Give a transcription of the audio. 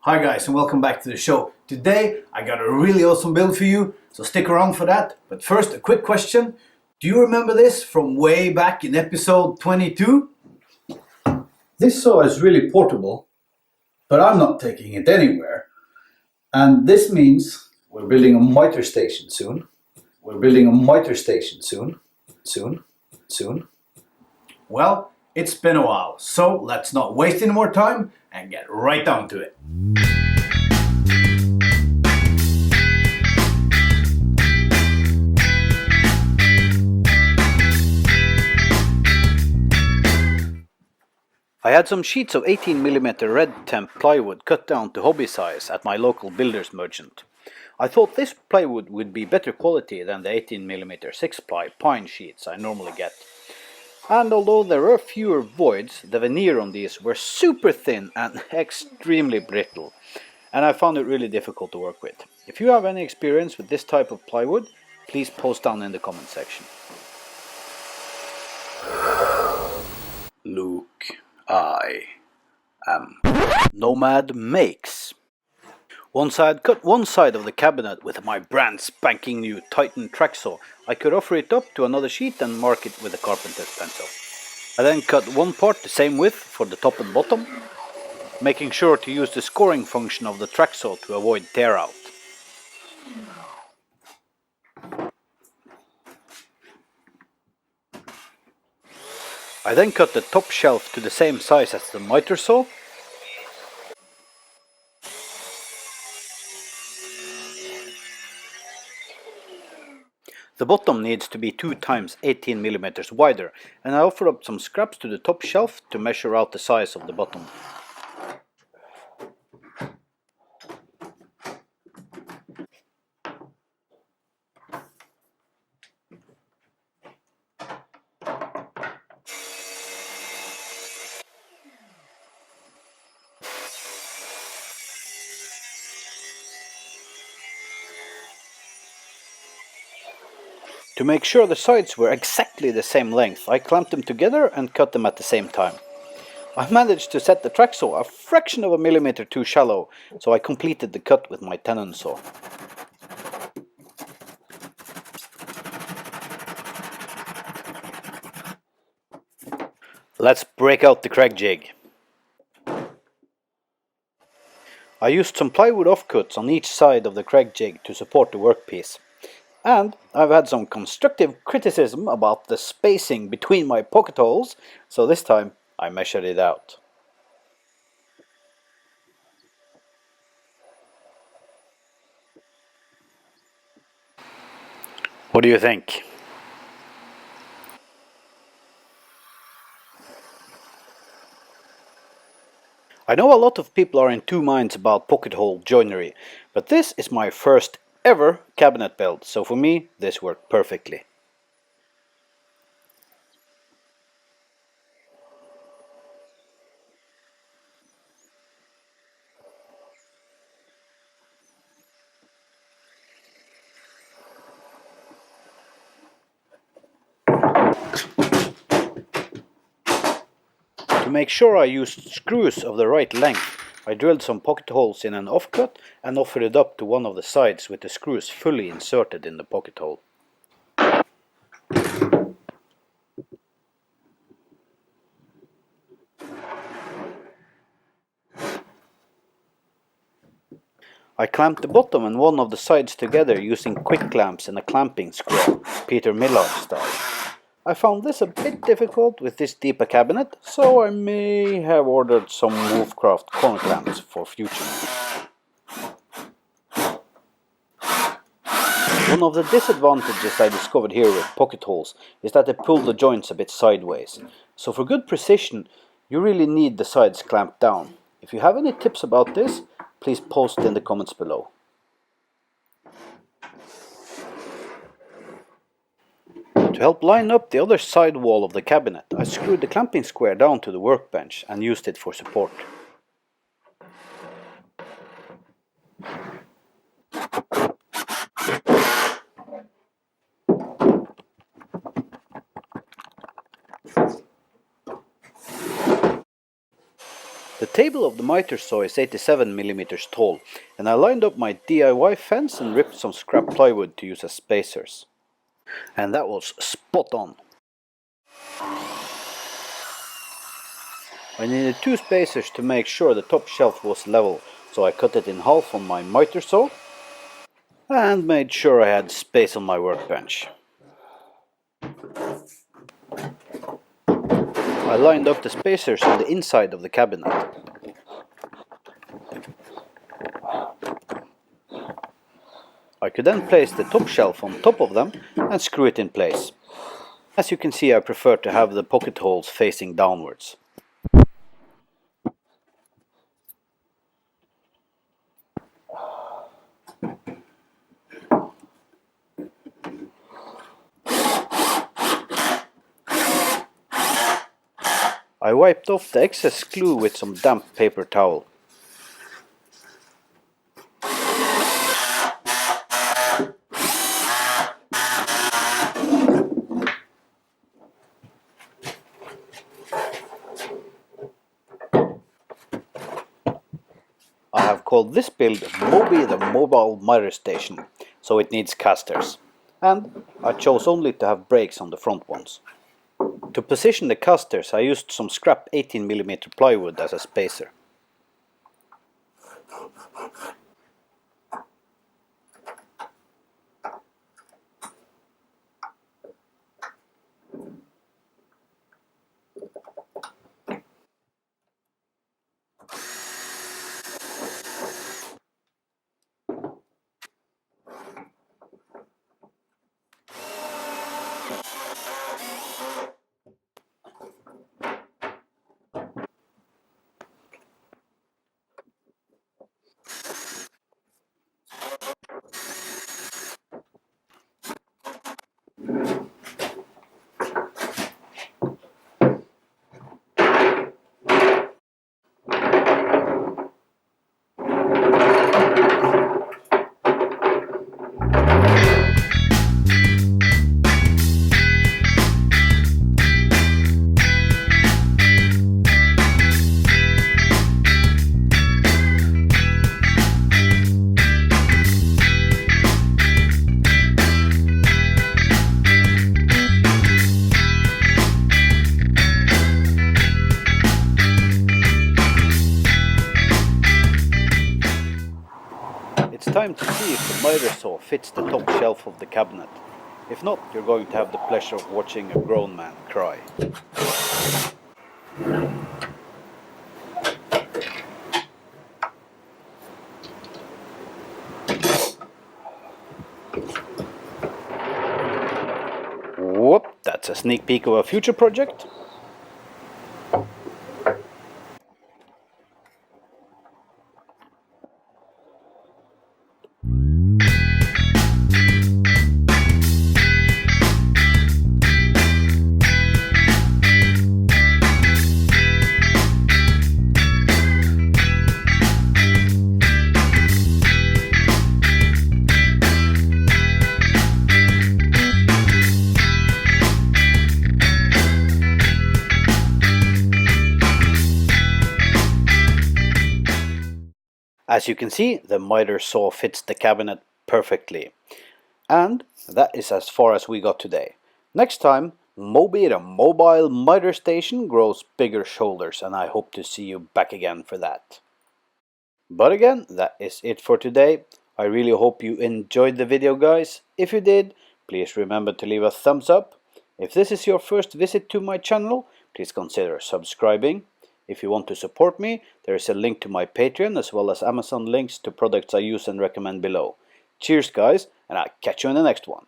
Hi guys and welcome back to the show. Today I got a really awesome build for you, so stick around for that. But first a quick question. Do you remember this from way back in episode 22? This saw is really portable, but I'm not taking it anywhere. And this means we're building a miter station soon. Soon. Well, it's been a while, so let's not waste any more time and get right down to it. I had some sheets of 18mm red temp plywood cut down to hobby size at my local builder's merchant. I thought this plywood would be better quality than the 18mm 6-ply pine sheets I normally get. And although there were fewer voids, the veneer on these were super thin and extremely brittle, and I found it really difficult to work with. If you have any experience with this type of plywood, please post down in the comment section. Luke, I am Nomad Makes. Once I had cut one side of the cabinet with my brand spanking new Titan track saw, I could offer it up to another sheet and mark it with a carpenter's pencil. I then cut one part the same width for the top and bottom, making sure to use the scoring function of the track saw to avoid tear out. I then cut the top shelf to the same size as the miter saw. The bottom needs to be 2 times 18mm wider, and I offer up some scraps to the top shelf to measure out the size of the bottom. To make sure the sides were exactly the same length, I clamped them together and cut them at the same time. I managed to set the track saw a fraction of a millimeter too shallow, so I completed the cut with my tenon saw. Let's break out the Kreg jig. I used some plywood offcuts on each side of the Kreg jig to support the workpiece. And I've had some constructive criticism about the spacing between my pocket holes, so this time I measured it out. What do you think? I know a lot of people are in two minds about pocket hole joinery, but this is my first ever cabinet build, so for me this worked perfectly. To make sure I used screws of the right length, I drilled some pocket holes in an offcut and offered it up to one of the sides with the screws fully inserted in the pocket hole. I clamped the bottom and one of the sides together using quick clamps and a clamping square, Peter Millard style. I found this a bit difficult with this deep a cabinet, so I may have ordered some Wolfcraft corner clamps for future use. One of the disadvantages I discovered here with pocket holes is that they pull the joints a bit sideways. So for good precision, you really need the sides clamped down. If you have any tips about this, please post in the comments below. To help line up the other side wall of the cabinet, I screwed the clamping square down to the workbench and used it for support. The table of the miter saw is 87 millimeters tall, and I lined up my DIY fence and ripped some scrap plywood to use as spacers. And that was spot on. I needed 2 spacers to make sure the top shelf was level, so I cut it in half on my miter saw and made sure I had space on my workbench. I lined up the spacers on the inside of the cabinet. I could then place the top shelf on top of them and screw it in place. As you can see, I prefer to have the pocket holes facing downwards. I wiped off the excess glue with some damp paper towel. I have called this build Moby the Mobile Miter Station, so it needs casters. And I chose only to have brakes on the front ones. To position the casters, I used some scrap 18mm plywood as a spacer. It's time to see if the miter saw fits the top shelf of the cabinet. If not, you're going to have the pleasure of watching a grown man cry. Whoop, that's a sneak peek of a future project. As you can see, the miter saw fits the cabinet perfectly. And that is as far as we got today. Next time, Moby the Mobile Miter Station grows bigger shoulders, and I hope to see you back again for that. But again, that is it for today. I really hope you enjoyed the video, guys. If you did, please remember to leave a thumbs up. If this is your first visit to my channel, please consider subscribing. If you want to support me, there is a link to my Patreon as well as Amazon links to products I use and recommend below. Cheers, guys, and I'll catch you in the next one.